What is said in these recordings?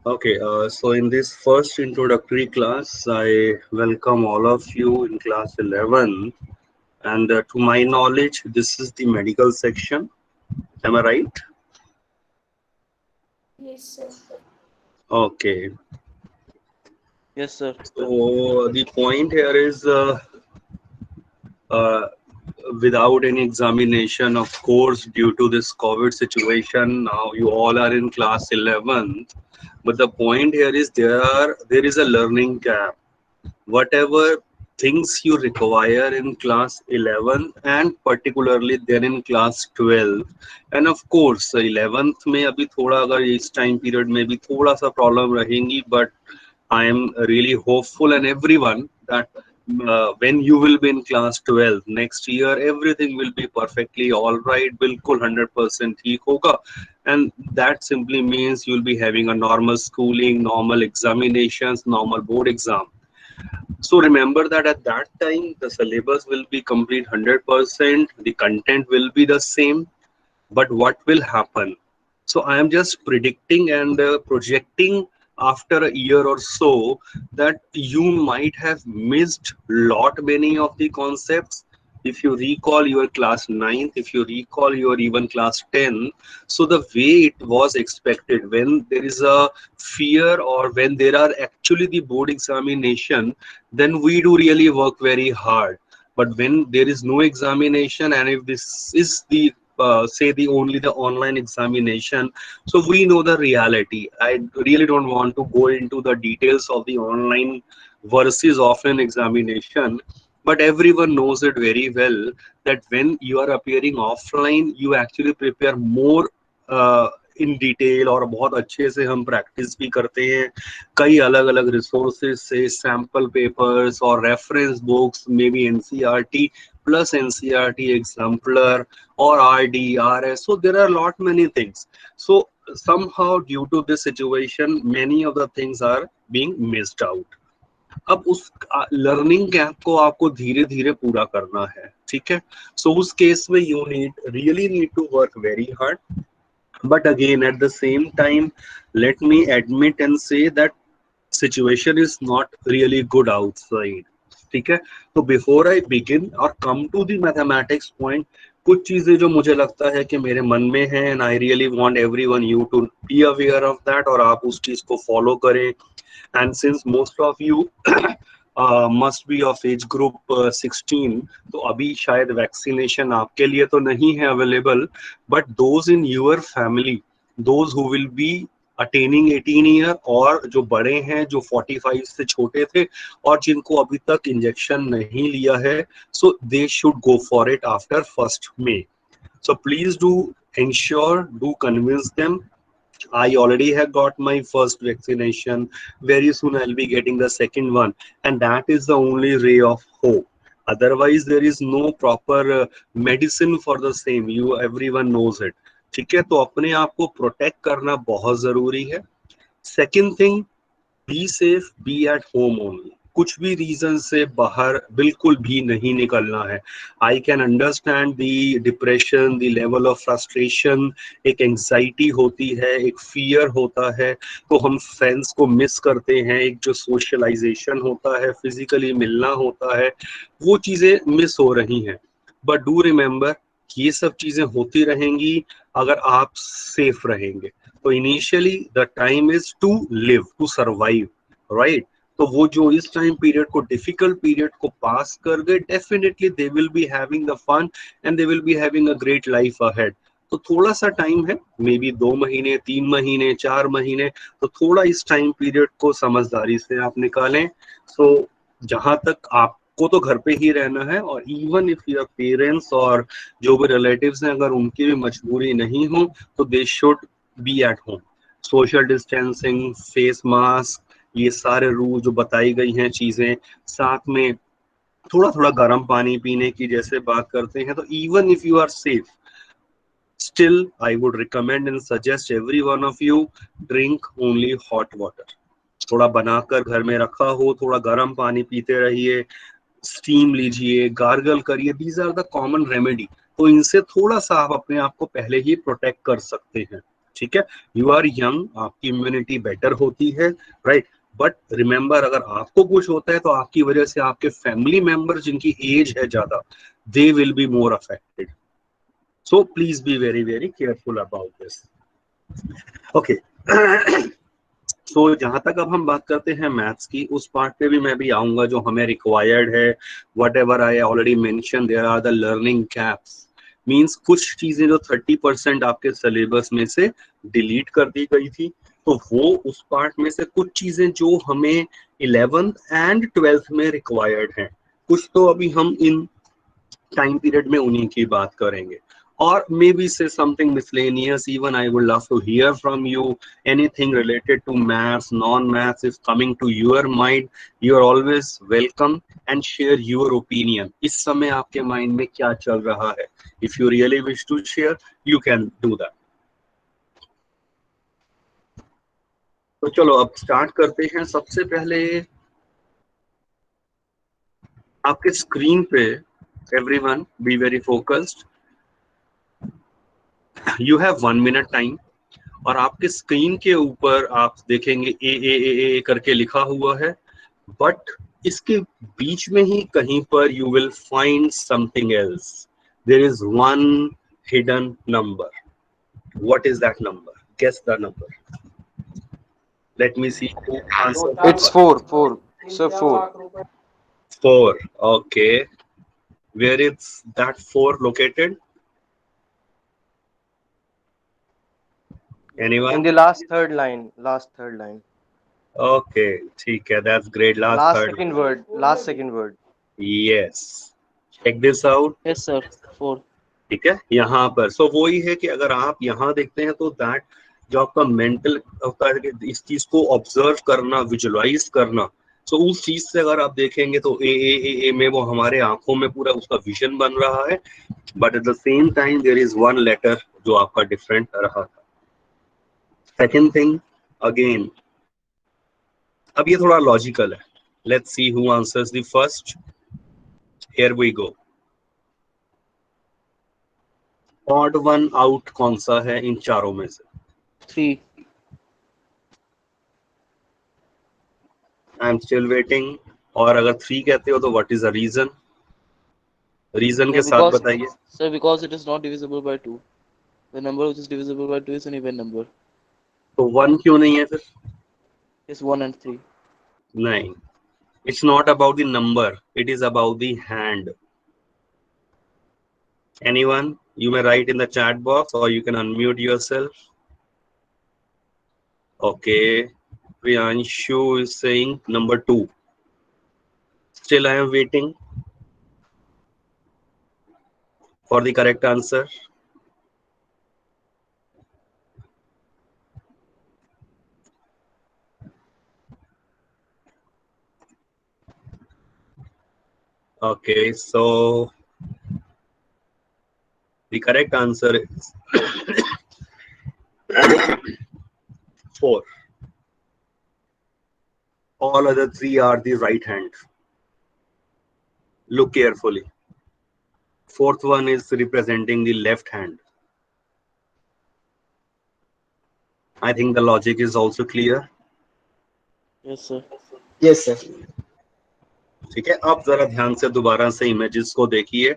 Okay, so in this first introductory class, I welcome all of you in class 11. And to my knowledge, this is the medical section. Am I right? Yes, sir. Okay. Yes, sir. So the point here is uh, without any examination, of course, due to this COVID situation, now you all are in class 11th. But the point here is there is a learning gap. Whatever things you require in class 11 and particularly then in class 12, and of course 11th में अभी थोड़ा अगर इस time period में भी थोड़ा सा problem रहेंगी, but I am really hopeful and everyone that when you will be in class 12 next year, everything will be perfectly all right, बिल्कुल 100% ठीक होगा. And that simply means you'll be having a normal schooling, normal examinations, normal board exam. So remember that at that time the syllabus will be complete 100%, the content will be the same, but what will happen? So I am just predicting and projecting after a year or so that you might have missed lot many of the concepts. If you recall your class 9th, if you recall your even class 10, so the way it was expected when there is a fear or when there are actually the board examination, then we do really work very hard. But when there is no examination and if this is the say the only the online examination, so we know the reality. I really don't want to go into the details of the online versus offline examination, but everyone knows it very well that when you are appearing offline you actually prepare more in detail और बहुत अच्छे से हम practice भी करते हैं कई अलग अलग रिसोर्सेज से सैम्पल पेपर्स और reference books may be NCERT plus NCERT exemplar or RD, RS. So there are a lot many things. So somehow due to this situation, many of the things are being missed out. अब उस learning gap को आपको धीरे धीरे पूरा करना है, ठीक है. सो उस केस में you really need to work very hard. But again, at the same time, let me admit and say that situation is not really good outside. ठीक है. तो बिफोर आई बिगिन और come to the mathematics point, कुछ चीजें जो मुझे लगता है कि मेरे मन में है and I really want everyone you to be aware of that और आप उस चीज को फॉलो करें. And since most of you must be of age group 16, तो अभी शायद वैक्सीनेशन आपके लिए तो नहीं है available, but those in your family, those who will be attending 18 year और जो बड़े हैं जो 45 से छोटे थे और जिनको अभी तक इंजेक्शन नहीं लिया है, so they should go for it after 1st May. So please do ensure, do convince them. I already have got my first vaccination. Very soon I'll be getting the second one, and that is the only ray of hope. Otherwise, there is no proper medicine for the same. You everyone knows it. ठीक है, तो अपने आप को protect करना बहुत जरूरी है. Second thing, be safe, be at home only. कुछ भी रीजन से बाहर बिल्कुल भी नहीं निकलना है. I can understand the depression, the level of frustration, एक एंजाइटी होती है, एक फियर होता है, तो हम फ्रेंड्स को मिस करते हैं, एक जो सोशलाइजेशन होता है, फिजिकली मिलना होता है, वो चीजें मिस हो रही हैं. बट डू रिमेम्बर, ये सब चीजें होती रहेंगी अगर आप सेफ रहेंगे. तो initially the time is to live, to survive, right. तो वो जो इस टाइम पीरियड को, डिफिकल्ट पीरियड को पास कर गए, definitely they will be having the fun and they will be having a great life ahead. तो थोड़ा सा टाइम है, मे बी 2 महीने, 3 महीने, 4 महीने, तो थोड़ा इस टाइम पीरियड को समझदारी से आप निकालें. सो जहां तक आपको तो घर पे ही रहना है, और इवन इफ योर पेरेंट्स और जो भी रिलेटिव्स हैं अगर उनकी भी मजबूरी नहीं हो तो they should be at home. Social distancing, face mask, ये सारे रूल जो बताई गई हैं चीजें, साथ में थोड़ा थोड़ा गर्म पानी पीने की जैसे बात करते हैं, तो even if you are safe, still I would recommend and suggest every one of you drink only hot water. थोड़ा बनाकर घर में रखा हो, थोड़ा गर्म पानी पीते रहिए, स्टीम लीजिए, गार्गल करिए. These are the common remedy. तो इनसे थोड़ा सा आप अपने आप को पहले ही प्रोटेक्ट कर सकते हैं. ठीक है, यू आर यंग, आपकी इम्यूनिटी बेटर होती है, राइट। बट रिमेंबर, अगर आपको कुछ होता है तो आपकी वजह से आपके फैमिली मेंबर जिनकी एज है ज्यादा, they will be more affected. So please be very very careful about this. Okay, so जहां तक अब हम बात करते हैं मैथ्स की, उस पार्ट पे भी मैं भी आऊंगा जो हमें रिक्वायर्ड है। Whatever I already mention, there are the learning gaps. Means कुछ चीजें जो 30% आपके सिलेबस में से डिलीट कर दी गई थी, तो वो उस पार्ट में से कुछ चीजें जो हमें 11th एंड 12th में रिक्वायर्ड हैं, कुछ तो अभी हम इन टाइम पीरियड में उन्हीं की बात करेंगे। Or maybe say something miscellaneous. Even I would love to hear from you. Anything related to maths, non-maths is coming to your mind. You are always welcome and share your opinion. इस समय आपके mind में क्या चल रहा है? If you really wish to share, you can do that. तो चलो अब स्टार्ट करते हैं। सबसे पहले आपके स्क्रीन पे, everyone be very focused. You have 1 minute time. और आपके स्क्रीन के ऊपर आप देखेंगे ए करके लिखा हुआ है, बट इसके बीच में ही कहीं पर you will find something else. There is one hidden number. What is that number? Guess the number. Let me see who answer that It's one. 4. So 4. 4. Okay, where is that 4 located? In Anyone? the last third line. Last third line. Okay, ठीक है, that's great. Last Last third. second word. Last second word. Yes, check this out. Yes, sir. 4. ठीक है, यहाँ पर सो वही है कि अगर आप यहाँ देखते हैं तो दैट जो आपका मेंटल होता है कि इस चीज को ऑब्जर्व करना, विजुअलाइज करना, सो उस चीज से अगर आप देखेंगे तो ए में वो हमारे आंखों में पूरा उसका विजन बन रहा है, but at the same time there is one letter जो आपका डिफरेंट रहा था। सेकेंड थिंग अगेन, अब ये थोड़ा लॉजिकल है। Let's see who answers the first. Here we go. Odd one out कौन सा है इन चारों में से? 3. I am still waiting. और अगर 3 कहते हो तो what is the reason? Reason के Sir, साथ because बताइए। sir, because it is not divisible by 2. The number which is divisible by 2 is an even number. तो 1 क्यों नहीं है फिर? It's 1 and 3. नहीं, it's not about the number, it is about the hand. Anyone, you may write in the chat box or you can unmute yourself. Okay, Priyanshu is saying number 2. Still I am waiting for the correct answer. Okay, so the correct answer is 4. All other 3 are the right hand. Look carefully. Fourth one is representing the left hand. I think the logic is also clear. Yes, sir. Yes, sir. ठीक है, अब जरा ध्यान से दोबारा से images को देखिए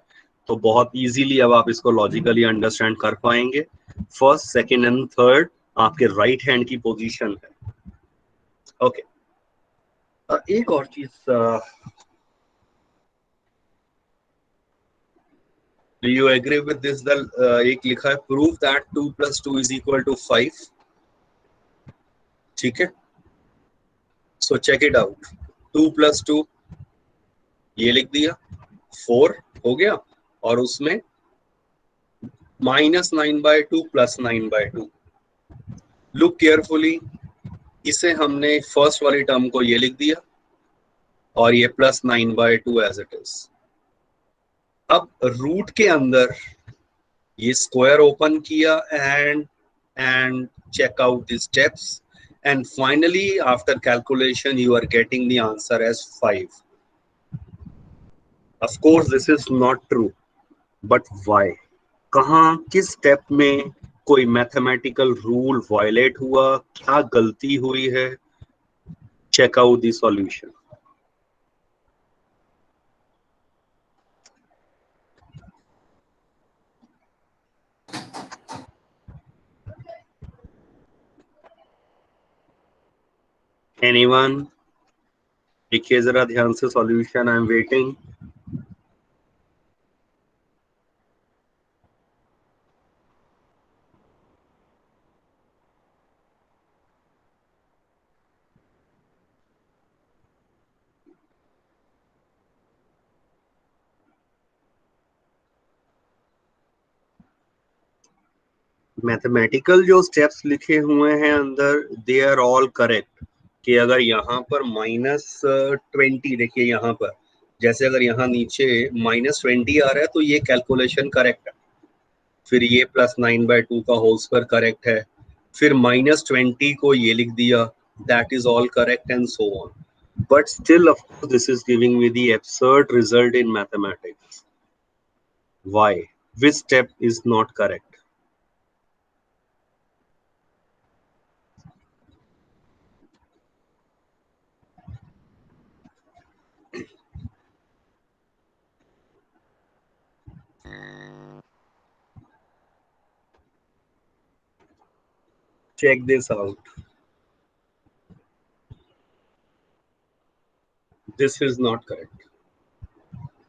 तो बहुत इजीली अब आप इसको लॉजिकली अंडरस्टैंड कर पाएंगे। फर्स्ट, सेकंड एंड थर्ड आपके राइट हैंड की पोजीशन है। ओके, एक और चीज, do you agree with this? एक लिखा है प्रूव दैट 2 + 2 = 5। ठीक है, सो चेक इट आउट। 2 + 2 ये लिख दिया, 4 हो गया, और उसमें -9/2 + 9/2। लुक केयरफुली, इसे हमने फर्स्ट वाली टर्म को ये लिख दिया और ये +9/2 एज इट इज। अब रूट के अंदर ये स्क्वायर ओपन किया and check out the steps, and finally after calculation you are getting the answer as 5. Of course this is not true, but why? कहाँ, किस स्टेप में कोई मैथमेटिकल रूल वायलेट हुआ, क्या गलती हुई है? Check out the solution. Anyone? देखिए जरा ध्यान से solution. I am waiting. Mathematical जो स्टेप्स लिखे हुए हैं अंदर, दे आर ऑल करेक्ट. कि अगर यहाँ पर -20, देखिए यहाँ पर जैसे अगर यहाँ नीचे -20 आ रहा है तो ये कैलकुलेशन करेक्ट है. फिर ये +9/2 का होल स्क्वायर करेक्ट है. फिर -20 को ये लिख दिया, that is all correct and so on. But still, of course, this is giving me the absurd result in mathematics. Why? Which step is not correct? Check this out. This is not correct.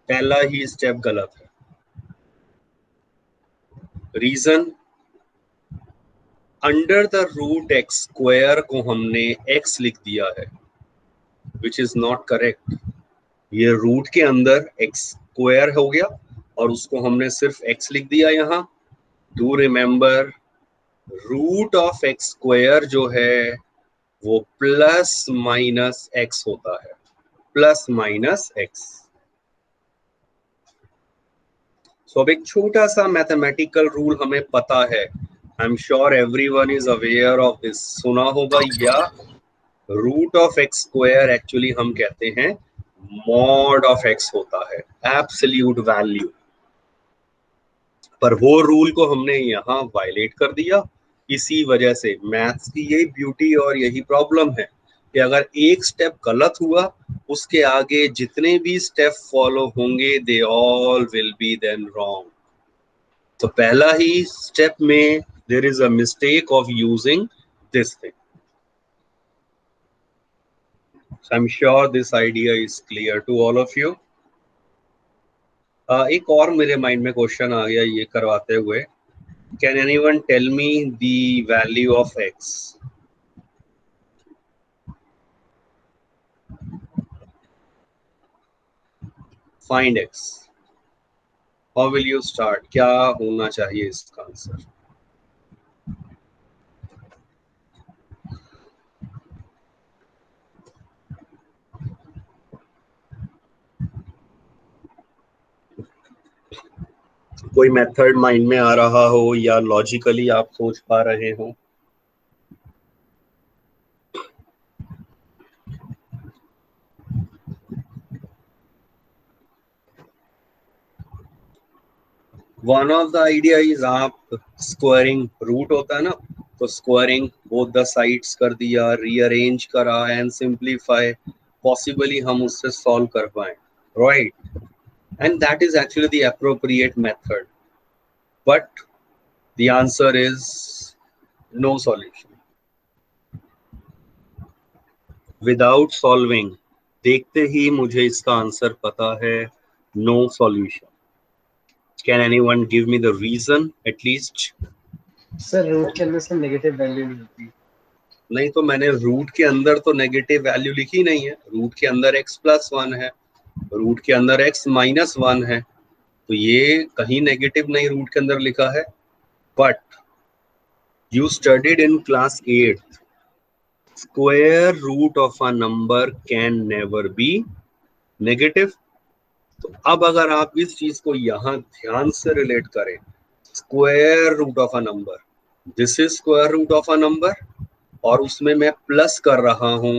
पहला ही step गलत है. Reason, under the root x square को हमने x लिख दिया है, which is not correct. ये रूट के अंदर x स्क्वायर हो गया और उसको हमने सिर्फ x लिख दिया यहाँ. Do remember, root of x square जो है वो प्लस माइनस x होता है. Plus minus x. सो अब एक छोटा सा मैथमेटिकल रूल हमें पता है. I am sure everyone is aware of this. सुना होगा, या root of X square actually हम कहते हैं मॉड ऑफ एक्स होता है, एब्सोल्यूट वैल्यू. पर वो रूल को हमने यहाँ वायलेट कर दिया. इसी वजह से मैथ्स की यही ब्यूटी और यही प्रॉब्लम है कि अगर एक स्टेप गलत हुआ, उसके आगे जितने भी स्टेप फॉलो होंगे they all will be then wrong. तो पहला ही स्टेप में there is a mistake of using this thing. So I'm sure this idea is clear to all of you. एक और मेरे माइंड में क्वेश्चन आ गया ये करवाते हुए. Can anyone tell me the value of x? Find x. How will you start? क्या होना चाहिए इसका आंसर? कोई मेथड माइंड में आ रहा हो या लॉजिकली आप सोच पा रहे हो? One of the idea is आप स्क्वायरिंग, रूट होता है ना, तो स्क्वायरिंग बोथ द साइड्स कर दिया, रीअरेंज करा एंड सिंप्लीफाई. पॉसिबली हम उससे सॉल्व कर पाए, right? And that is actually the appropriate method. But the answer is no solution. Without solving, देखते ही मुझे इसका आंसर पता है, no solution. Can anyone give me the reason at least? Sir root के अंदर से नेगेटिव वैल्यू नहीं होती. नहीं तो मैंने रूट के अंदर तो नेगेटिव वैल्यू लिखी नहीं है. रूट के अंदर x+1 है, रूट के अंदर x-1 है, तो ये कहीं नेगेटिव नहीं रूट के अंदर लिखा है. But you studied in class 8th, square root of a number can never be negative. तो अब अगर आप इस चीज को यहाँ ध्यान से रिलेट करें, square root of a number, this is square root of a number, और उसमें मैं प्लस कर रहा हूं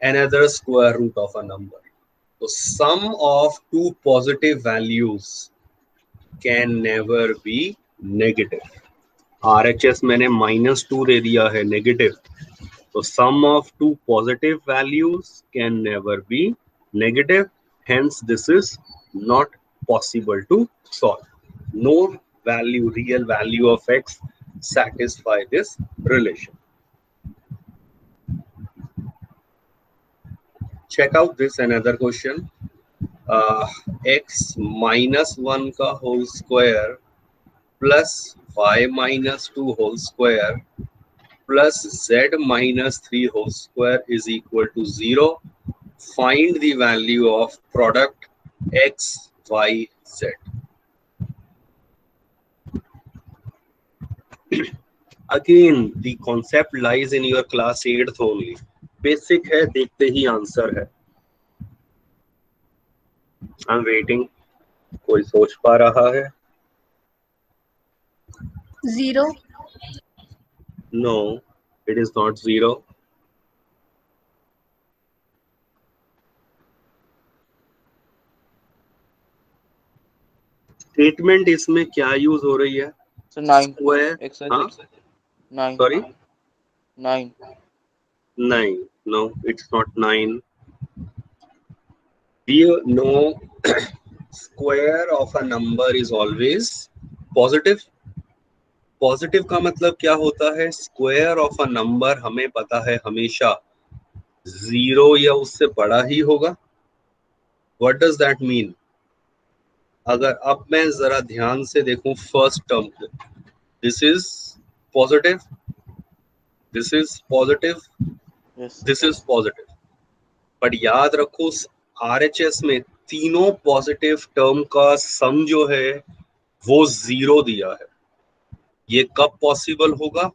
another square root of a number. तो sum of two positive values can never be negative. RHS मैंने -2 दे दिया है, नेगेटिव, तो sum of two positive values can never be negative, hence this is not possible to solve. No value, real value of x satisfy this relation. Check out this another question. X -1 का whole square plus y -2 whole square plus z -3 whole square is equal to 0. Find the value of product x, y, z. Again, the concept lies in your class 8th only. Basic है, देखते ही answer है. I'm waiting. कोई सोच पा रहा है? 0. No, it is not 0. Statement इसमें क्या यूज हो रही है? So 9. Square. हाँ? 9. Sorry? 9. 9. No, it's not 9. We know square of a number is always positive. Positive का मतलब क्या होता है? स्क्वायर ऑफ अ नंबर हमें पता है हमेशा 0 या उससे बड़ा ही होगा. What does that mean? अगर अब मैं जरा ध्यान से देखूं फर्स्ट टर्म को, this is positive, this is positive, Yes. This is positive. But याद रखो RHS में तीनों पॉजिटिव टर्म का सम जो है वो 0 दिया है. ये कब पॉसिबल होगा?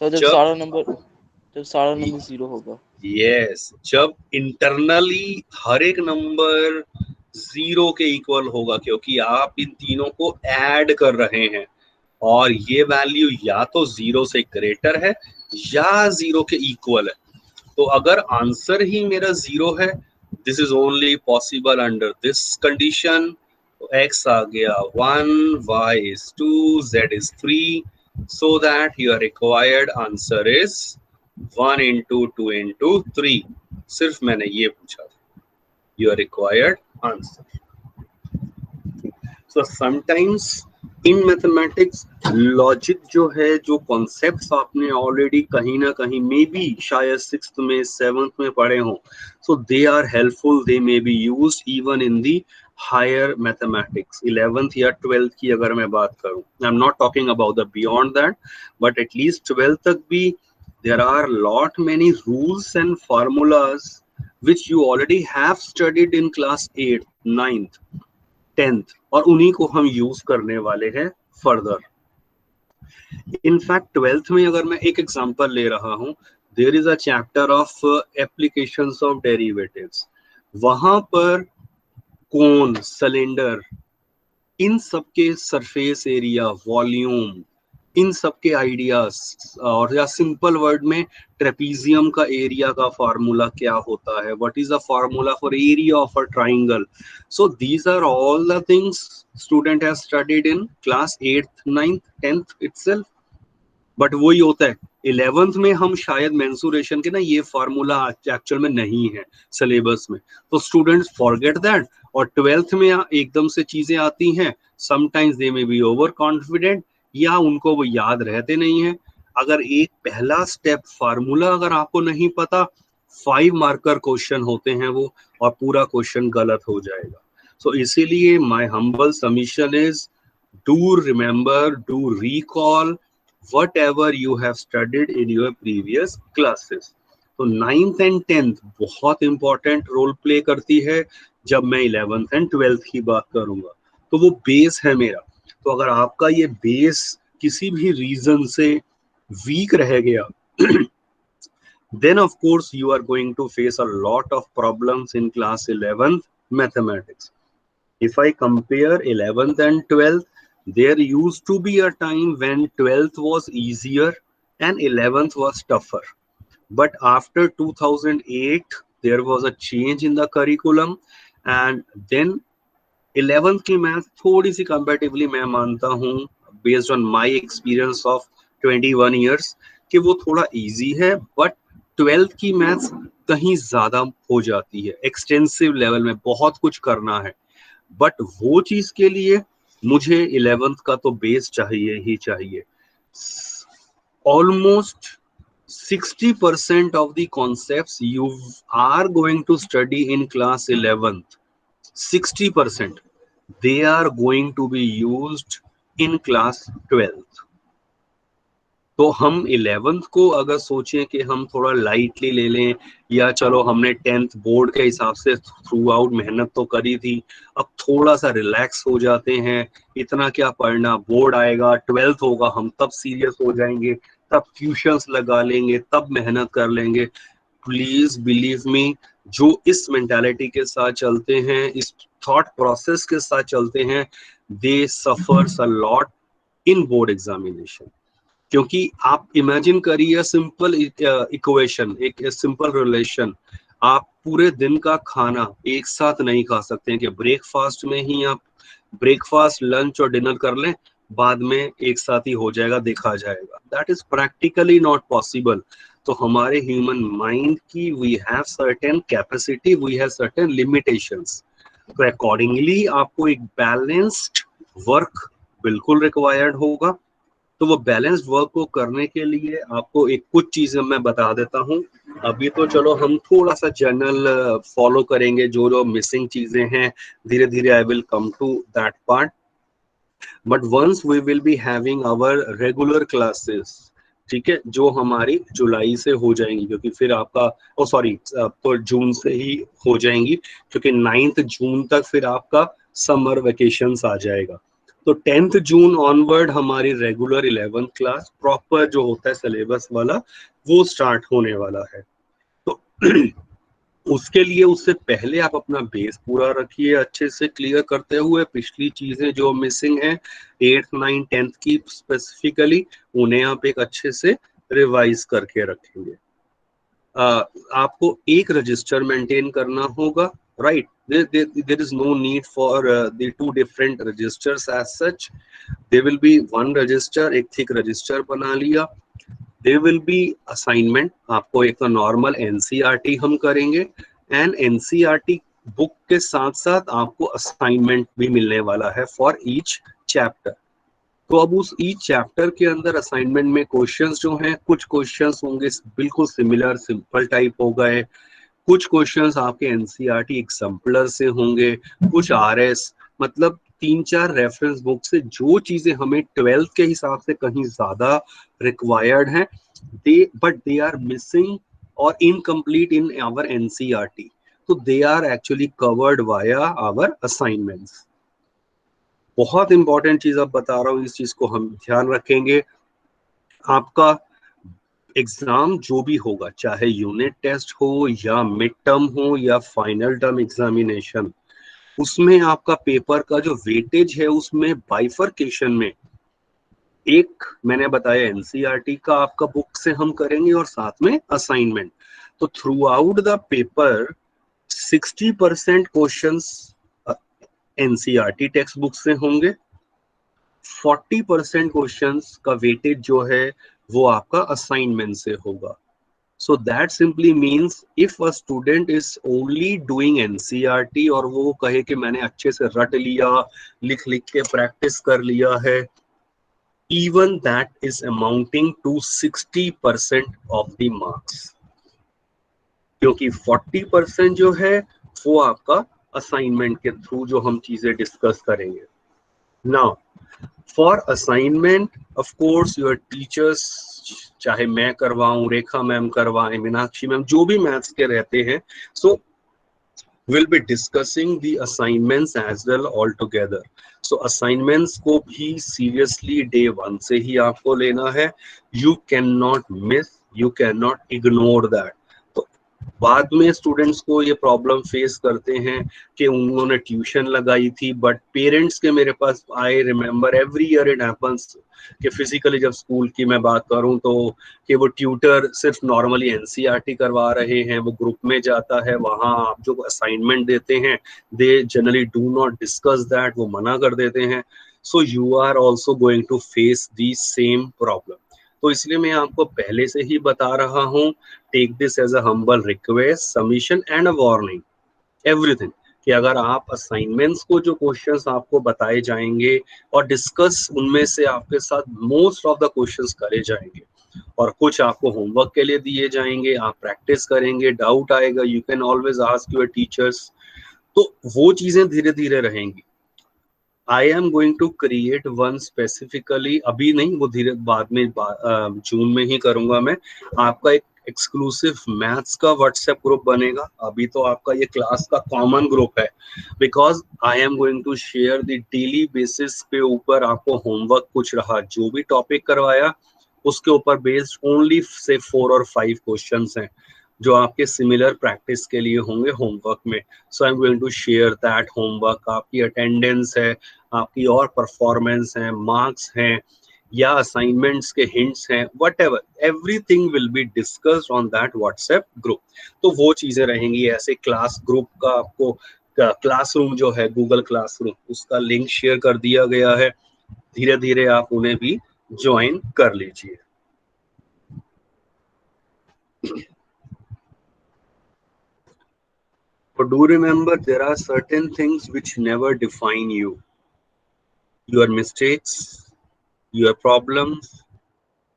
So जब सारा नंबर 0 होगा. यस, जब इंटरनली हर एक नंबर 0 के इक्वल होगा, क्योंकि आप इन तीनों को ऐड कर रहे हैं और ये वैल्यू या तो 0 से ग्रेटर है या 0 के इक्वल है. तो अगर आंसर ही मेरा 0 है, this is only possible under this condition. तो x आ गया 1, y is 2, z is 3, so that your required answer is 1 into 2 into 3. सिर्फ मैंने ये पूछा था, your required answer. So sometimes in mathematics logic जो है, जो कॉन्सेप्ट्स आपने ऑलरेडी कहीं ना कहीं मे बी शायद 6th में 7th में पढ़े हों, so they are helpful, they may be used even in the higher mathematics. 11th या 12th की अगर मैं बात करूं, I am not talking about the beyond that, but at least 12th तक भी there are lot many rules and formulas which you already have studied in class 8th, 9th, 10th, और उन्हीं को हम यूज करने वाले हैं फर्दर. इनफैक्ट 12th में अगर मैं एक एग्जांपल ले रहा हूं, there is a chapter of applications of derivatives. वहां पर कोन, सिलेंडर, इन सबके सरफेस एरिया, वॉल्यूम, इन सब के आइडियाज, और या सिंपल वर्ड में ट्रेपीजियम का एरिया का फार्मूला क्या होता है, what is the formula for area of a triangle. So these are all the things student has studied in class 8th, 9th, 10th itself. But वही होता है 11th में हम शायद मेंसुरेशन के ना ये फार्मूला एक्चुअल में नहीं है सिलेबस में, तो स्टूडेंट्स फॉरगेट दैट. और 12th में एकदम से चीजें आती हैं, sometimes they may B over confident या उनको वो याद रहते नहीं है. अगर एक पहला स्टेप फार्मूला अगर आपको नहीं पता, 5 मार्कर क्वेश्चन होते हैं वो, और पूरा क्वेश्चन गलत हो जाएगा. सो इसीलिए my humble submission is do remember, do recall whatever you have studied in your previous classes. तो 9th and 10th बहुत इंपॉर्टेंट रोल प्ले करती है. जब मैं 11th and 12th की बात करूंगा तो वो बेस है मेरा. तो अगर आपका ये बेस किसी भी रीजन से वीक रह गया, then of course you are going to face a lot of problems in class 11th mathematics. If I compare 11th and 12th, there used to be a time when 12th was easier and 11th was tougher. But after 2008, there was a change in the curriculum, and then 11th की math थोड़ी सी comparatively मैं मानता हूँ based on my experience of 21 years कि वो थोड़ा easy है, but 12th की मैथ्स कहीं ज्यादा हो जाती है, एक्सटेंसिव लेवल में बहुत कुछ करना है, बट वो चीज के लिए मुझे 11th का तो बेस चाहिए ही चाहिए। Almost 60% of the concepts you are going to study in class 11th, 60% they are going to be used in class 12th। तो हम 11th को अगर सोचें कि हम थोड़ा लाइटली ले लें, या चलो हमने 10th बोर्ड के हिसाब से थ्रू आउट मेहनत तो करी थी, अब थोड़ा सा रिलैक्स हो जाते हैं, इतना क्या पढ़ना, बोर्ड आएगा 12th होगा हम तब सीरियस हो जाएंगे, तब ट्यूशंस लगा लेंगे, तब मेहनत कर लेंगे। प्लीज बिलीव मी, जो इस मेंटालिटी के साथ चलते हैं, इस थॉट प्रोसेस के साथ चलते हैं, they suffers a lot in board examination. क्योंकि आप इमेजिन करिए सिंपल इक्वेशन, एक सिंपल रिलेशन, आप पूरे दिन का खाना एक साथ नहीं खा सकते हैं कि ब्रेकफास्ट में ही आप ब्रेकफास्ट लंच और डिनर कर लें, बाद में एक साथ ही हो जाएगा, देखा जाएगा। That is practically not possible. तो हमारे ह्यूमन माइंड की we have certain capacity, we have certain limitations. तो अकॉर्डिंगली आपको एक बैलेंस्ड वर्क बिल्कुल रिक्वायर्ड होगा। तो वो बैलेंस्ड वर्क को करने के लिए आपको एक कुछ चीजें मैं बता देता हूँ। अभी तो चलो हम थोड़ा सा जनरल फॉलो करेंगे, जो जो मिसिंग चीजें हैं धीरे धीरे I will come to that part, but once we will be having our regular classes, ठीक है, जो हमारी जुलाई से हो जाएंगी, क्योंकि फिर आपका तो जून से ही हो जाएंगी, क्योंकि 9 जून तक फिर आपका समर वेकेशंस आ जाएगा। तो 10 जून ऑनवर्ड हमारी रेगुलर 11th क्लास प्रॉपर जो होता है सिलेबस वाला वो स्टार्ट होने वाला है। तो उसके लिए उससे पहले आप अपना बेस पूरा रखिए अच्छे से, क्लियर करते हुए पिछली चीजें जो मिसिंग है 8th 9th 10th की स्पेसिफिकली, उन्हें आप एक अच्छे से रिवाइज करके रखेंगे। आपको एक रजिस्टर मेंटेन करना होगा, right? There is no need for the two different registers as such. There will be one register, एक थिक रजिस्टर बना लिया। There will be assignment, आपको एक नॉर्मल NCERT हम करेंगे, एंड NCERT बुक के साथ साथ आपको असाइनमेंट भी मिलने वाला है फॉर ईच चैप्टर। तो अब उस ईच चैप्टर के अंदर असाइनमेंट में क्वेश्चंस जो हैं, कुछ क्वेश्चंस होंगे बिल्कुल सिमिलर सिंपल टाइप हो गए, कुछ क्वेश्चंस आपके एनसीईआरटी एग्जाम्पलर से होंगे, कुछ आरएस, मतलब 3-4 रेफरेंस बुक से जो चीजें हमें 12th के हिसाब से कहीं ज्यादा रिक्वायर्ड हैं, बट दे आर मिसिंग और इनकम्प्लीट इन आवर एनसीईआरटी, तो they are actually covered via our assignments. बहुत इंपॉर्टेंट चीज अब बता रहा हूँ, इस चीज को हम ध्यान रखेंगे। आपका एग्जाम जो भी होगा, चाहे यूनिट टेस्ट हो या मिड टर्म हो या फाइनल टर्म एग्जामिनेशन, उसमें आपका पेपर का जो वेटेज है उसमें बाइफरकेशन में, एक मैंने बताया एनसीईआरटी का आपका बुक से हम करेंगे और साथ में असाइनमेंट। तो through out the paper 60% questions NCERT text book से होंगे, 40% क्वेश्चंस का वेटेज जो है वो आपका असाइनमेंट से होगा। So that simply means if a student is only doing NCERT और वो कहे कि मैंने अच्छे से रट लिया, लिख लिख के प्रैक्टिस कर लिया है, even that is amounting to 60% of the marks, क्योंकि 40% जो है वो आपका असाइनमेंट के थ्रू जो हम चीजें डिस्कस करेंगे। Now for assignment, of course your teachers, चाहे मैं करवाऊं, रेखा मैम करवाएं, मीनाक्षी मैम, जो भी मैथ्स के रहते हैं, so we'll be discussing the assignments as well all together. So assignments को भी seriously day 1 से ही आपको लेना है, you cannot miss, you cannot ignore that। तो बाद में स्टूडेंट्स को ये प्रॉब्लम फेस करते हैं कि उन्होंने ट्यूशन लगाई थी, बट पेरेंट्स के मेरे पास, I remember every year it happens कि फिजिकली जब स्कूल की मैं बात करूं तो कि वो ट्यूटर सिर्फ नॉर्मली एनसीईआरटी करवा रहे हैं, वो ग्रुप में जाता है, वहां आप जो असाइनमेंट देते हैं they generally do not discuss that, वो मना कर देते हैं। so you are also going to face the same problem. तो इसलिए मैं आपको पहले से ही बता रहा हूँ, take this as a humble request, submission and a warning, everything, कि अगर आप असाइनमेंट्स को जो क्वेश्चंस आपको बताए जाएंगे और डिस्कस उनमें से आपके साथ मोस्ट ऑफ द क्वेश्चंस करे जाएंगे और कुछ आपको होमवर्क के लिए दिए जाएंगे, आप प्रैक्टिस करेंगे, डाउट आएगा, you can always ask your teachers, तो वो चीजें धीरे धीरे रहेंगी. I am going to create one specifically, अभी नहीं, वो धीरे बाद में जून में ही करूंगा मैं. आपका एक एक्सक्लूसिव मैथ्स का व्हाट्सएप ग्रुप बनेगा. अभी तो आपका ये क्लास का कॉमन ग्रुप है, because I am going to share the daily basis पे ऊपर आपको होमवर्क कुछ रहा, जो भी टॉपिक करवाया उसके ऊपर बेस्ड ओनली से 4 और 5 क्वेश्चंस हैं जो आपके सिमिलर प्रैक्टिस के लिए होंगे होमवर्क में. So I am going to share that homework. आपकी अटेंडेंस है, आपकी और परफॉर्मेंस है, मार्क्स हैं या असाइनमेंट्स के हिंट्स हैं, whatever, everything will be discussed on that WhatsApp group. तो वो चीजें रहेंगी. ऐसे क्लास ग्रुप का आपको क्लासरूम जो है, गूगल क्लासरूम, उसका लिंक शेयर कर दिया गया है. धीरे धीरे आप उन्हें भी ज्वाइन कर लीजिए. But do remember, there are certain things which never define you. Your mistakes, your problems,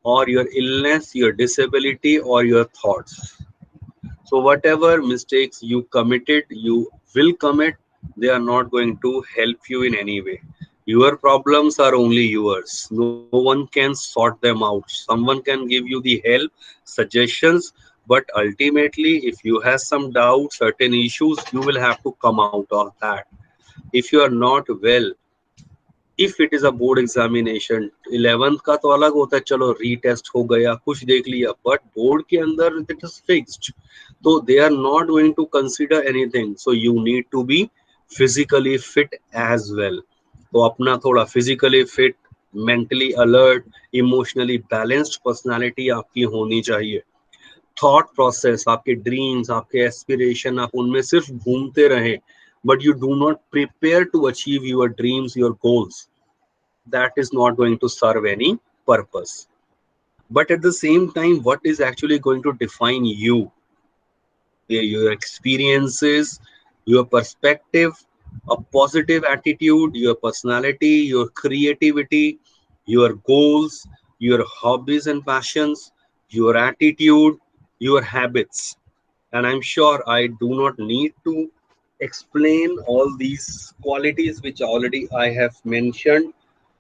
or your illness, your disability, or your thoughts. So whatever mistakes you committed, you will commit, they are not going to help you in any way. Your problems are only yours. No one can sort them out. Someone can give you the help, suggestions, but ultimately, if you have some doubts, certain issues, you will have to come out of that. If you are not well, if it is a board examination, 11th का तो अलग होता है, चलो retest हो गया, कुछ देख लिया, बट बोर्ड के अंदर it is fixed, तो they are not going to consider anything. So you need to be physically fit as well. तो अपना थोड़ा physically fit, mentally alert, emotionally balanced personality आपकी होनी चाहिए. थॉट प्रोसेस, आपके ड्रीम्स, आपके एस्पिरेशन, आप उनमें सिर्फ घूमते रहें, but you do not prepare to achieve your dreams, your goals, that is not going to serve any purpose. But at the same time, what is actually going to define you? Your experiences, your perspective, a positive attitude, your personality, your creativity, your goals, your hobbies and passions, your attitude, your habits. And I'm sure I do not need to explain all these qualities which already I have mentioned.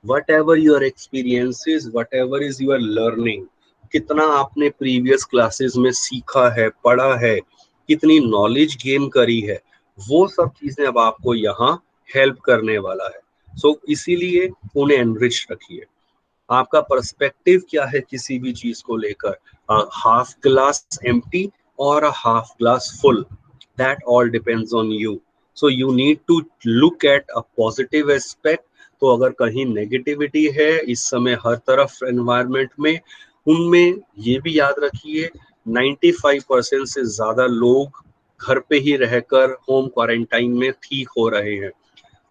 Whatever your experiences, whatever is your learning, कितना आपने previous classes में सीखा है, पढ़ा है, कितनी knowledge gain करी है, वो सब चीजें अब आपको यहाँ हेल्प करने वाला है. सो इसीलिए उन्हें एनरिच रखिए. आपका पर्सपेक्टिव क्या है किसी भी चीज को लेकर, हाफ ग्लास एम्प्टी और half glass full, that all depends on you. So you need to look at a positive aspect. तो अगर कहीं नेगेटिविटी है इस समय हर तरफ एनवायरनमेंट में, उनमें ये भी याद रखिए 95% से ज्यादा लोग घर पे ही रहकर होम क्वारंटाइन में ठीक हो रहे हैं.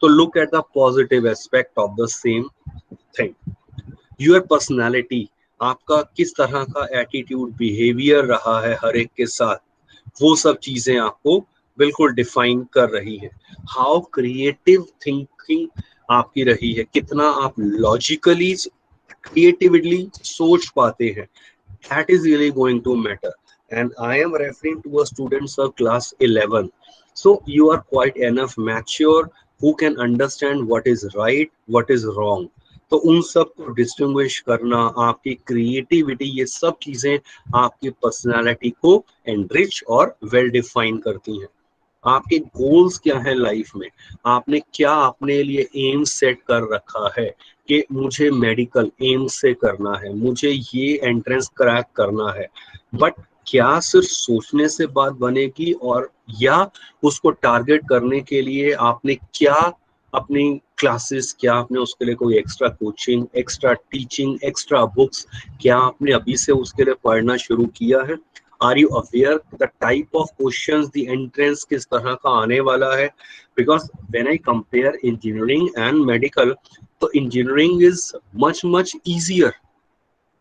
तो look at the positive aspect of the same thing. Your personality, आपका किस तरह का एटीट्यूड, बिहेवियर रहा है हर एक के साथ, वो सब चीजें आपको बिल्कुल डिफाइन कर रही है. हाउ क्रिएटिव थिंकिंग आपकी रही है, कितना आप लॉजिकली क्रिएटिवली सोच पाते हैं, that is really going to matter. And I am referring to a students of class 11. So you are quite enough mature who can understand what is right, what is wrong. तो उन सब को distinguish करना, आपकी creativity, ये सब चीजें आपकी पर्सनालिटी को एनरिच और वेल डिफाइन करती हैं. आपके गोल्स क्या है लाइफ में, आपने क्या अपने लिए एम सेट कर रखा है कि मुझे मेडिकल एम से करना है, मुझे ये एंट्रेंस क्रैक करना है, बट क्या सिर्फ सोचने से बात बनेगी, और या उसको टारगेट करने के लिए आपने क्या अपनी क्लासेस, क्या आपने उसके लिए कोई extra coaching, extra teaching, extra books, क्या आपने अभी से उसके लिए पढ़ना शुरू किया है? Are you aware the type of questions the entrance किस तरह का आने वाला है? Because when I compare engineering and medical, तो इंजीनियरिंग इज मच इजियर।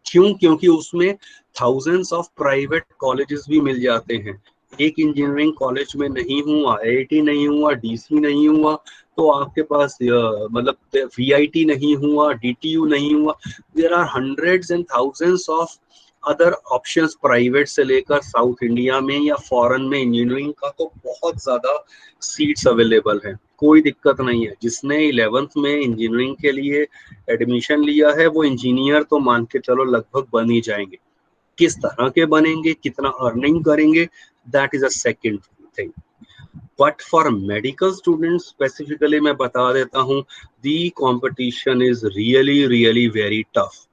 क्यों? क्योंकि उसमें थाउजेंड्स ऑफ प्राइवेट कॉलेजेस भी मिल जाते हैं। एक इंजीनियरिंग कॉलेज में नहीं हुआ, आईआईटी नहीं हुआ, डीसी नहीं हुआ, तो आपके पास मतलब वीआईटी नहीं हुआ, डीटीयू नहीं हुआ, there are hundreds and thousands of other options private से लेकर साउथ इंडिया में या फॉरेन में इंजीनियरिंग का तो बहुत ज्यादा सीट्स अवेलेबल है। कोई दिक्कत नहीं है। जिसने 11th में इंजीनियरिंग के लिए एडमिशन लिया है वो इंजीनियर तो मान के चलो लगभग बन ही जाएंगे। किस तरह के बनेंगे, कितना अर्निंग करेंगे, that is a second thing. But for medical students specifically मैं बता देता हूँ, the competition is really really very tough.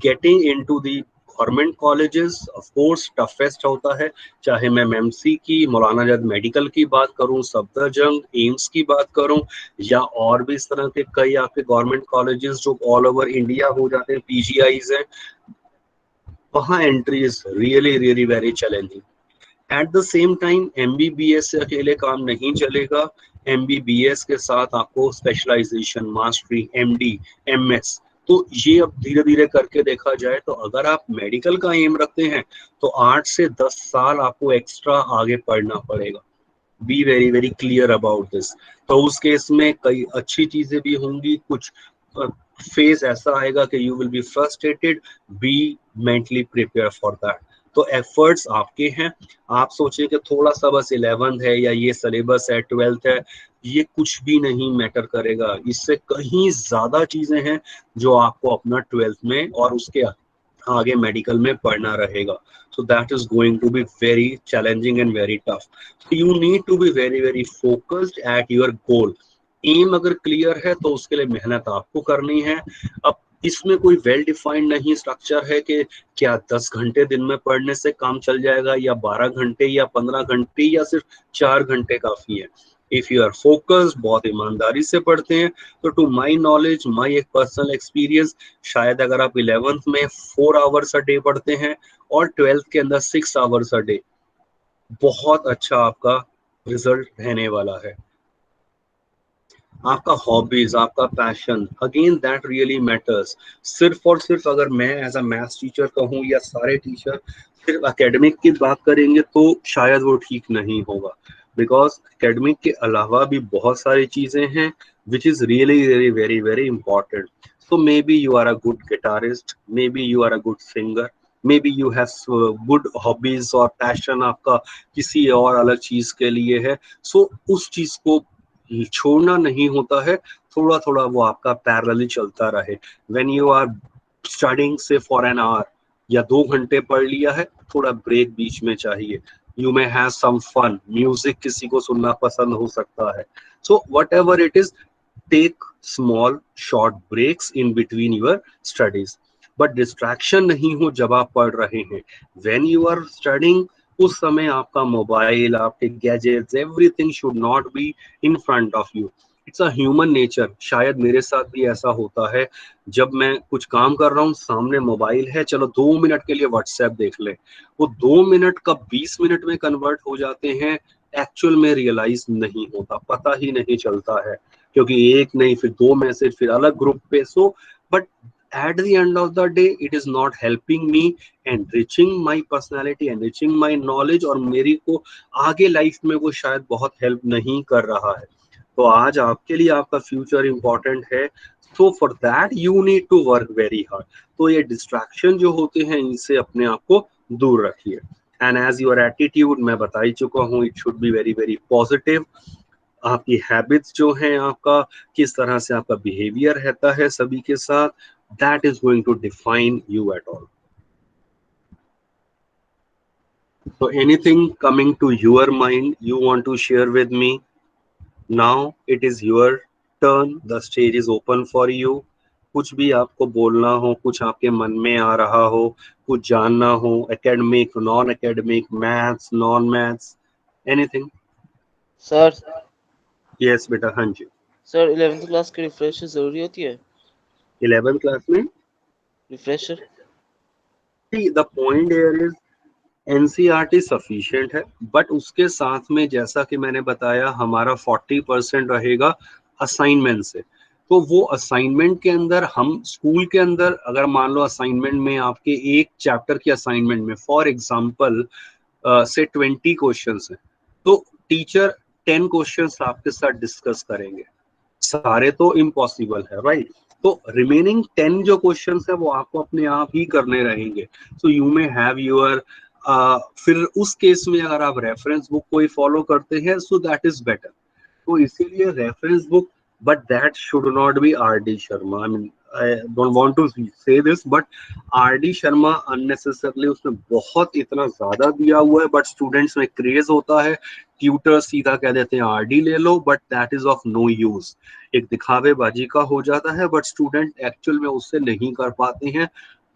Getting into the government colleges of course toughest होता है। चाहे मैं एमएमसी की, मौलाना आजाद मेडिकल की बात करूं, सफदरजंग, एम्स की बात करूं, या और भी इस तरह के कई आपके गवर्नमेंट कॉलेजेस जो ऑल ओवर इंडिया हो जाते हैं, पीजीआईज हैं, वहाँ entry is really really very challenging. Eight the same time MBBS से अकेले काम नहीं चलेगा। एमबीबीएस के साथ आपको स्पेशलाइजेशन, मास्टरी, एमडी, एमएस, तो ये अब धीरे धीरे करके देखा जाए तो अगर आप मेडिकल का एम रखते हैं तो 8 से 10 साल आपको एक्स्ट्रा आगे पढ़ना पड़ेगा। B very very clear about this. तो उस केस में कई अच्छी चीजें भी होंगी, कुछ फेज ऐसा आएगा कि you will be frustrated, be mentally prepare for that. तो एफर्ट्स आपके हैं। आप सोचिए कि थोड़ा सा बस 11th है या ये सिलेबस है, 12th है, ये कुछ भी नहीं मैटर करेगा। इससे कहीं ज्यादा चीजें हैं जो आपको अपना 12th में और उसके आगे मेडिकल में पढ़ना रहेगा। So that is going to be very challenging and very tough. So you need to be very very focused at your goal. Aim अगर क्लियर है तो उसके लिए मेहनत आपको करनी है। अब इसमें कोई वेल डिफाइंड नहीं स्ट्रक्चर है कि क्या 10 घंटे दिन में पढ़ने से काम चल जाएगा, या 12 घंटे या 15 घंटे या सिर्फ 4 घंटे काफी है। इफ यू आर फोकस्ड, बहुत ईमानदारी से पढ़ते हैं, तो टू माई नॉलेज, माई एक पर्सनल एक्सपीरियंस, शायद अगर आप 11th में 4 आवर्स अ डे पढ़ते हैं और 12th के अंदर 6 आवर्स अ डे, बहुत अच्छा आपका रिजल्ट रहने वाला है। आपका हॉबीज, आपका passion, again that really matters. सिर्फ और सिर्फ अगर मैं एज अ मैथ्स टीचर कहूँ या सारे टीचर सिर्फ एकेडमिक की बात करेंगे तो शायद वो ठीक नहीं होगा। बिकॉज एकेडमिक के अलावा भी बहुत सारी चीजें हैं which is really really very very important. So may be you are a good guitarist, may be you are a good singer, may be you have good hobbies और पैशन आपका किसी और अलग चीज के लिए है। सो उस चीज को छोड़ना नहीं होता है, थोड़ा थोड़ा वो आपका पैरेलली चलता रहे। व्हेन यू आर स्टडिंग से फॉर एन आवर या 2 घंटे पढ़ लिया है, थोड़ा ब्रेक बीच में चाहिए। You may have some fun, music किसी को सुनना पसंद हो सकता है। So whatever it is, take small short breaks in between your studies, but distraction नहीं हो जब आप पढ़ रहे हैं। व्हेन यू आर स्टडिंग, उस समय आपका मोबाइल, आपके gadgets, everything should not be in front of you. It's a human nature. शायद मेरे साथ भी ऐसा होता है, जब मैं कुछ काम कर रहा हूँ, सामने मोबाइल है, चलो 2 मिनट के लिए व्हाट्सएप देख ले, वो 2 मिनट कब 20 मिनट में कन्वर्ट हो जाते हैं एक्चुअल में रियलाइज नहीं होता, पता ही नहीं चलता है, क्योंकि एक नहीं फिर 2 मैसेज, फिर अलग ग्रुप पे। So but at the end of the day it is not helping me enriching my personality, enriching my knowledge, और मेरी को आगे लाइफ में वो शायद बहुत हेल्प नहीं कर रहा है। तो आज आपके लिए आपका फ्यूचर इंपॉर्टेंट है। So for that you need to work very hard. तो ये डिस्ट्रैक्शन जो होते हैं इनसे अपने आप को दूर रखिए। एंड एज योर एटीट्यूड मैं बता ही चुका हूँ, it should be very very positive. आपकी हैबिट्स जो हैं, आपका किस तरह से आपका बिहेवियर रहता है सभी के साथ, that is going to define you at all. So anything coming to your mind you want to share with me? Now it is your turn, the stage is open for you. कुछ भी आपको बोलना हो, कुछ आपके मन में आ रहा हो, कुछ जानना हो, academic, non academic, maths, non maths, anything. Sir yes बेटा, हाँ जी। सर 11th क्लास की रिफ्रेशर जरूरी होती है? 11th क्लास में refresher? the point here is NCERT sufficient है, बट उसके साथ में जैसा कि मैंने बताया हमारा 40% रहेगा असाइनमेंट से। तो वो असाइनमेंट के अंदर हम स्कूल के अंदर अगर मान लो असाइनमेंट में आपके एक चैप्टर की असाइनमेंट में फॉर एग्जांपल से 20 क्वेश्चंस हैं, तो टीचर 10 क्वेश्चंस आपके साथ डिस्कस करेंगे, सारे तो इम्पॉसिबल है राइट। तो रिमेनिंग 10 जो क्वेश्चंस है वो आपको अपने आप ही करने रहेंगे। So you may have your फिर उस केस में अगर आप रेफरेंस बुक कोई फॉलो करते हैं सो दैट इज बेटर। तो इसीलिए reference book, but that should not be R D Sharma. I mean I don't want to say this, but R D Sharma unnecessarily उसमें बहुत इतना ज्यादा दिया हुआ है, बट स्टूडेंट्स में क्रेज होता है, ट्यूटर सीधा कह देते हैं आर डी ले लो, but that is of no use. एक दिखावेबाजी का हो जाता है, बट स्टूडेंट एक्चुअल में उससे नहीं कर पाते हैं,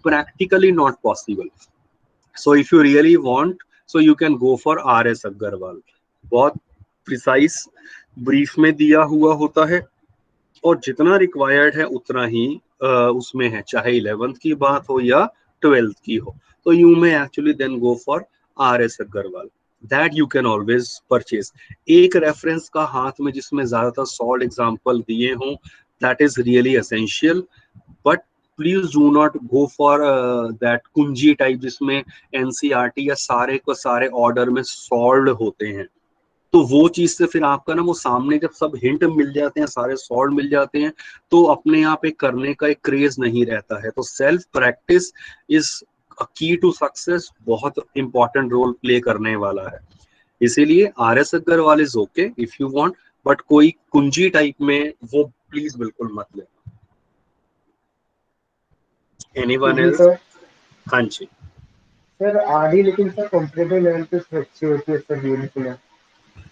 practically not possible. So if you really want so you can go for R S Agarwal. बहुत प्रिसाइज ब्रीफ में दिया हुआ होता है और जितना रिक्वायर्ड है उतना ही उसमें है, चाहे 11th की बात हो या 12th की हो। तो you may actually then go for R S Agarwal, that you can always purchase. एक रेफरेंस का हाथ में जिसमें ज्यादातर सॉल्ड एग्जाम्पल दिए हों, that is really essential, but please do not go for that कुंजी टाइप जिसमें एनसीईआरटी या सारे को सारे ऑर्डर में सॉल्व होते हैं। तो वो चीज से फिर आपका ना वो सामने जब सब हिंट मिल जाते हैं, सारे सॉल्व मिल जाते हैं, तो अपने आप एक करने का एक क्रेज नहीं रहता है। तो self practice is key to success, बहुत इंपॉर्टेंट रोल प्ले करने वाला है। इसीलिए R S Agarwal is okay if you want, but कोई कुंजी टाइप में वो प्लीज बिल्कुल मत ले। एनीवन जी एल्स? सर। हाँ जी। सर आरडी लेकिन सर कॉम्पिटेटिव लेवल पे अच्छी होती है सर, ये सुना है।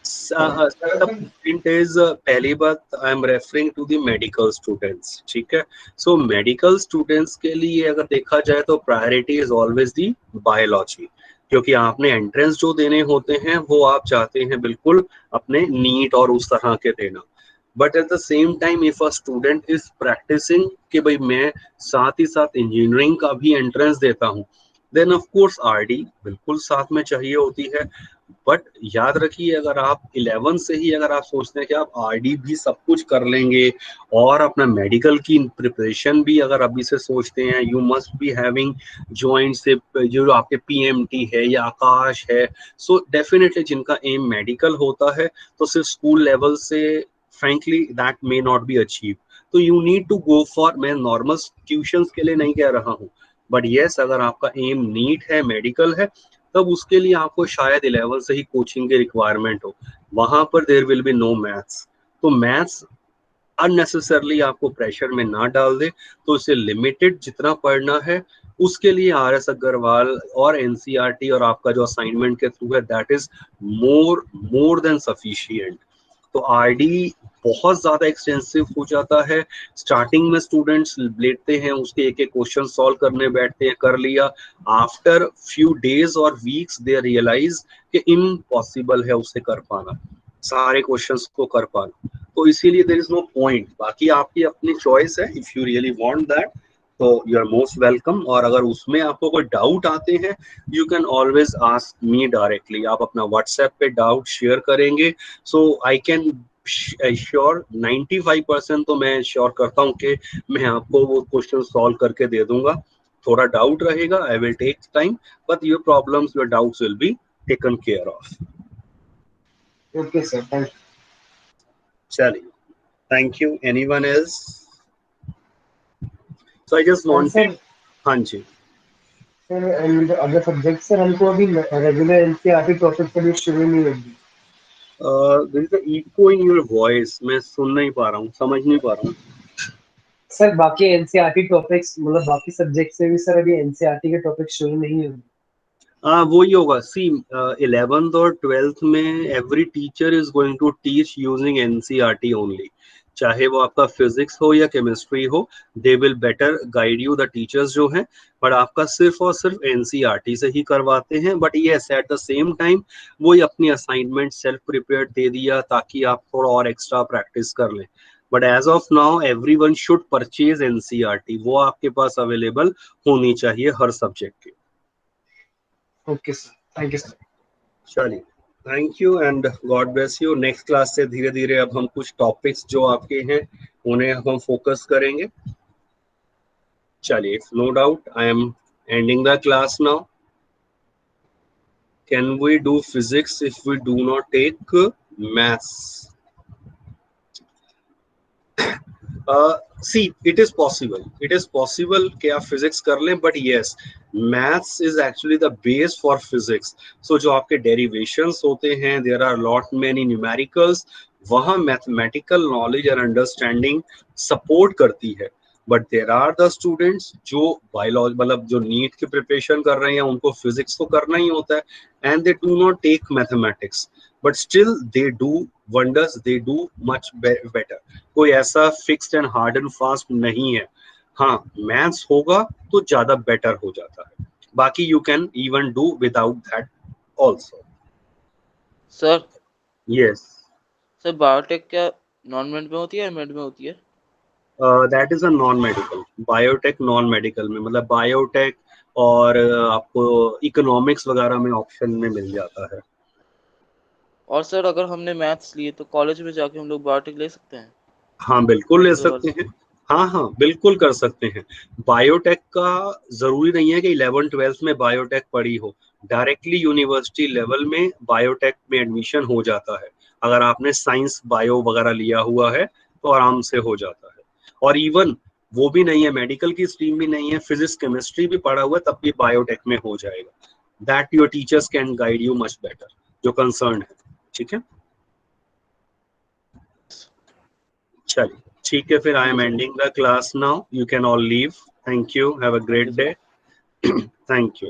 The point is, पहली बात I am referring to the medical students, ठीक है। सो मेडिकल स्टूडेंट्स के लिए अगर देखा जाए तो priority is always the biology, क्योंकि आपने एंट्रेंस जो देने होते हैं वो आप चाहते हैं बिल्कुल अपने नीट और उस तरह के देना। But at the same time if a student is practising कि भाई मैं साथ ही साथ इंजीनियरिंग का भी एंट्रेंस देता हूँ, देन ऑफ कोर्स आरडी बिल्कुल साथ में चाहिए होती है। बट याद रखिए अगर आप 11 से ही अगर आप सोचते हैं कि आप आरडी भी सब कुछ कर लेंगे और अपना मेडिकल की प्रिपरेशन भी अगर अभी से सोचते हैं, you must be having joint से जो आपके पीएमटी है या आकाश है, सो डेफिनेटली जिनका एम मेडिकल होता है तो सिर्फ स्कूल लेवल से frankly that may not be achieve. तो you need to go for, मैं नॉर्मल ट्यूशंस के लिए नहीं कह रहा हूँ, बट यस अगर आपका एम नीट है मेडिकल है तब उसके लिए आपको शायद 11 से ही कोचिंग की रिक्वायरमेंट हो, वहां पर there will be no maths. तो मैथ्स अननेसेसरली आपको प्रेशर में ना डाल दे, तो इसे लिमिटेड जितना पढ़ना है उसके लिए आर एस अग्रवाल और एनसीईआरटी और आपका जो असाइनमेंट के थ्रू है that is more than sufficient. तो आरडी बहुत ज्यादा एक्सटेंसिव हो जाता है, स्टार्टिंग में स्टूडेंट्स लेते हैं उसके एक एक क्वेश्चन सॉल्व करने बैठते हैं, कर लिया, आफ्टर फ्यू डेज और वीक्स दे रियलाइज कि इम्पॉसिबल है उससे कर पाना, सारे क्वेश्चंस को कर पाना। तो इसीलिए देयर इज नो पॉइंट, बाकी आपकी अपनी चॉइस है, if you really want that तो यू आर मोस्ट वेलकम। और अगर उसमें आपको कोई डाउट आते हैं you can always ask me directly, आप अपना व्हाट्सएप पे डाउट शेयर करेंगे, सो आई कैन श्योर 95% तो मैं श्योर करता हूँ कि मैं आपको वो क्वेश्चन सॉल्व करके दे दूंगा। थोड़ा डाउट रहेगा, I will take time, but your problems your doubts will be taken care of. Okay sir, thank चलिए, thank you. Anyone else? So I just you wanted, sir. हाँ जी। सर अगर subject sir हमको अभी regular NCERT topic से भी शुरू नहीं होगी। There is a echo in your voice, मैं सुन नहीं पा रहा हूँ, समझ नहीं पा रहा हूँ। सर बाकी एनसीईआरटी टॉपिक्स मतलब बाकी सब्जेक्ट से भी सर अभी एनसीईआरटी के टॉपिक शुरू नहीं होंगे। हाँ वही होगा, सी 11th और 12th में every teacher is going to teach using NCERT only, चाहे वो आपका फिजिक्स हो या केमिस्ट्री हो, they will better guide you the teachers जो हैं, बट आपका सिर्फ और सिर्फ एनसीईआरटी से ही करवाते हैं। But yes eight the same time वही अपनी असाइनमेंट सेल्फ प्रिपेयर्ड दे दिया ताकि आप थोड़ा और एक्स्ट्रा प्रैक्टिस कर लें। But as of now everyone should purchase NCERT, वो आपके पास अवेलेबल होनी चाहिए हर सब्जेक्ट की। Okay sir, thank you sir. चलिए, thank you and God bless you. Next class से धीरे धीरे अब हम कुछ टॉपिक्स जो आपके हैं उन्हें हम फोकस करेंगे। चलिए, no doubt I am ending the class now. Can we do physics if we do not take maths? See, it is possible. It is possible कि आप physics कर लें, but yes, maths is actually the base for physics. So जो आपके derivations होते हैं, there are lot many numericals, वहाँ mathematical knowledge and understanding support करती है. But there are the students जो बायोलॉजी मतलब जो नीट की प्रिपरेशन कर रहे हैं, उनको फिजिक्स तो करना ही होता है and they do not take mathematics, but still they do wonders, they do much better. कोई ऐसा fixed and hard and fast नहीं है। हाँ, मैथ्स होगा तो ज्यादा बेटर हो जाता है, बाकी you can even do without that also. Sir yes, sir biotech क्या नॉन मेड में होती है या मेड में होती है? That is a non medical. Biotech non medical में, मतलब बायोटेक और आपको इकोनॉमिक्स वगैरह में ऑप्शन में मिल जाता है। और सर अगर हमने मैथ्स लिए तो कॉलेज में जाके हम लोग बायोटेक ले सकते हैं? हाँ, बिल्कुल ले मेडिकल सकते वाले? हैं। हाँ हाँ, बिल्कुल कर सकते हैं। बायोटेक का जरूरी नहीं है कि 11th-12th में बायोटेक पढ़ी हो, डायरेक्टली यूनिवर्सिटी लेवल में बायोटेक में एडमिशन हो जाता है। अगर आपने साइंस बायो वगैरह लिया हुआ है तो आराम से हो जाता है। और इवन वो भी नहीं है, मेडिकल की स्ट्रीम भी नहीं है, फिजिक्स केमिस्ट्री भी पढ़ा हुआ है तब भी बायोटेक में हो जाएगा। That your teachers can guide you much better, जो कंसर्न है। ठीक है, चलिए ठीक है, फिर आई am ending the class now, you can all leave. Thank you, have a thank you great sir. Day. Thank you.